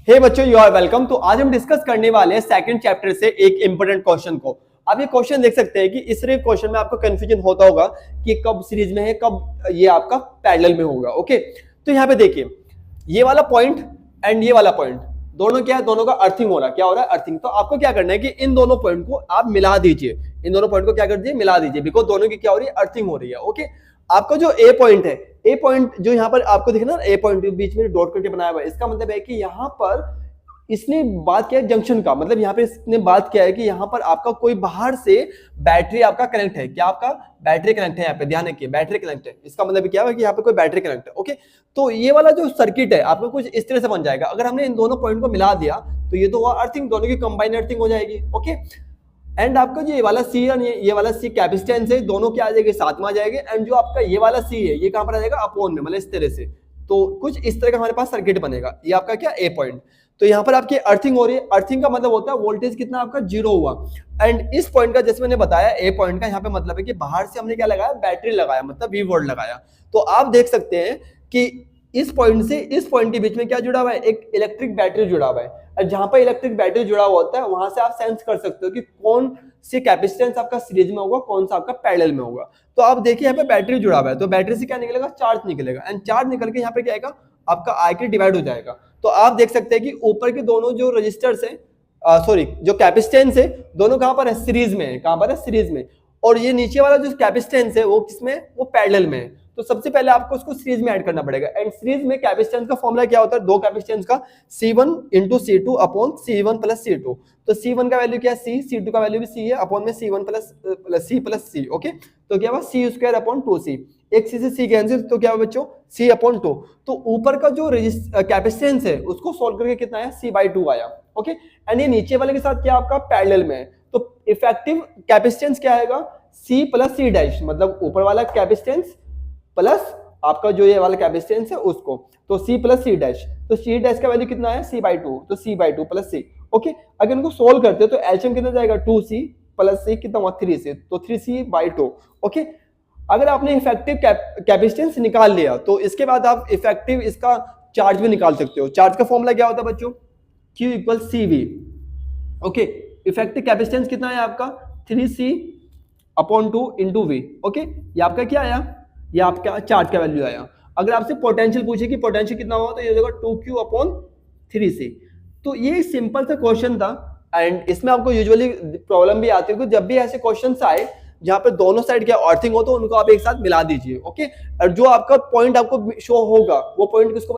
हे बच्चों, you are welcome. तो आज हम डिस्कस करने वाले हैं सेकंड चैप्टर से एक इंपॉर्टेंट क्वेश्चन को। आप ये क्वेश्चन देख सकते हैं कि इस क्वेश्चन में आपको कंफ्यूजन होता होगा कि कब सीरीज में है, कब ये आपका पैरेलल में होगा। ओके, तो यहाँ पे देखिए, ये वाला पॉइंट एंड ये वाला पॉइंट दोनों क्या है, दोनों का अर्थिंग हो रहा है। क्या हो रहा है? अर्थिंग। तो आपको क्या करना है कि इन दोनों पॉइंट को आप मिला दीजिए, इन दोनों पॉइंट को क्या कर दीजिए, मिला दीजिए, बिकॉज दोनों की क्या हो रही है, अर्थिंग हो रही है। ओके, आपका जो ए पॉइंट है, ए पॉइंट जो यहाँ पर आपको दिखना, ए पॉइंट बीच में डॉट करके बनाया हुआ है, इसका मतलब है कि यहाँ पर इसने बात किया है जंक्शन का, मतलब यहाँ पे इसने बात किया है कि यहाँ पर आपका कोई बाहर से बैटरी आपका कनेक्ट है। क्या आपका बैटरी कनेक्ट है? यहाँ पे ध्यान रखिए, बैटरी कनेक्ट है। इसका मतलब क्या है कि यहाँ पे कोई बैटरी कनेक्ट है। ओके, तो ये वाला जो सर्किट है आपको कुछ इस तरह से बन जाएगा। अगर हमने इन दोनों पॉइंट को मिला दिया तो ये तो हुआ अर्थिंग, दोनों की कंबाइन अर्थिंग हो जाएगी। ओके, एंड आपका जो ये वाला सी है, ये वाला सी कैपेसिटेंस है, दोनों क्या आ जाएंगे, साथ में आ जाएंगे। एंड जो आपका ये वाला सी है, ये कहां पर आ जाएगा, अपोन में, मतलब इस तरह से। तो कुछ इस तरह का हमारे पास सर्किट बनेगा। ये आपका क्या, ए पॉइंट। तो यहाँ पर आपकी अर्थिंग हो रही है। अर्थिंग का मतलब होता है वोल्टेज कितना आपका, 0 हुआ। एंड इस पॉइंट का, जैसे मैंने बताया, ए पॉइंट का यहाँ पे मतलब है कि बाहर से हमने क्या लगाया, बैटरी लगाया, मतलब वी वोल्ट लगाया। तो आप देख सकते हैं कि इस पॉइंट से इस पॉइंट के बीच में क्या जुड़ा हुआ है, एक इलेक्ट्रिक बैटरी जुड़ा हुआ है। और जहां पर इलेक्ट्रिक बैटरी जुड़ा हुआ होता है, वहां से आप सेंस कर सकते हो कि कौन से कैपेसिटेंस आपका सीरीज में होगा, कौन सा आपका पैरेलल में होगा। तो आप देखिए यहाँ पे बैटरी जुड़ा हुआ है, तो बैटरी से क्या निकलेगा, चार्ज निकलेगा। एंड चार्ज निकल के यहाँ पे क्या आएगा, आपका आयकर डिवाइड हो जाएगा। तो आप देख सकते हैं कि ऊपर के दोनों जो रजिस्टर्स है, सॉरी जो कैपेसिटेंस है, दोनों कहां पर है, सीरीज में है। कहां पर है, सीरीज में। और ये नीचे वाला जो कैपेसिटेंस है वो किसमें, वो पैरेलल में है। तो सबसे पहले आपको उसको सीरीज में ऐड करना पड़ेगा। एंड सीरीज में कैपेसिटेंस का फॉर्मूला क्या होता है, दो कैपेसिटेंस का, C1 into C2 upon C1 plus C2। तो C1 का वैल्यू क्या है, C, C2 का वैल्यू भी C है, अपॉन में C1 plus C plus C। Okay, तो क्या हुआ, C स्क्वायर अपॉन 2C। एक C से C कैंसिल, तो क्या हुआ बच्चों, C अपॉन 2। तो ऊपर का जो कैपेसिटेंस है उसको सोल्व करके कितना आया, C/2 आया। ओके, एंड ये नीचे वाले के साथ क्या आपका पैरेलल में है। तो इफेक्टिव कैपेसिटेंस क्या आएगा, C प्लस C डैश, मतलब ऊपर वाला कैपेसिटेंस प्लस आपका जो ये वाला कैपेसिटेंस है उसको। तो C प्लस C डैश, तो C डैश का वैल्यू कितना है, C/2, तो C/2 प्लस C। ओके, अगर इनको सोल्व करते हो तो एलसीएम कितना जाएगा, 2C प्लस C कितना हुआ, 3C, तो 3C/2। ओके, अगर आपने इफेक्टिव कैपेसिटेंस निकाल लिया तो इसके बाद आप इफेक्टिव इसका चार्ज भी निकाल सकते हो। चार्ज का फॉर्मूला क्या होता है बच्चों, Q equal CV। Okay, effective capacitance कितना है आपका, 3C upon 2 into V। Okay, ये आपका क्या आया, ये आपका चार्ज का वैल्यू आया। अगर आपसे पोटेंशियल पूछे कि पोटेंशियल कितना होगा, तो ये होगा 2Q अपॉन 3C। तो ये सिंपल सा क्वेश्चन था। एंड इसमें आपको यूजुअली प्रॉब्लम भी आती है कि जब भी ऐसे क्वेश्चन आए जहां पे दोनों साइड क्या अर्थिंग हो, तो उनको आप एक साथ मिला दीजिए। ओके, और जो आपका पॉइंट आपको शो होगा वो पॉइंट किसको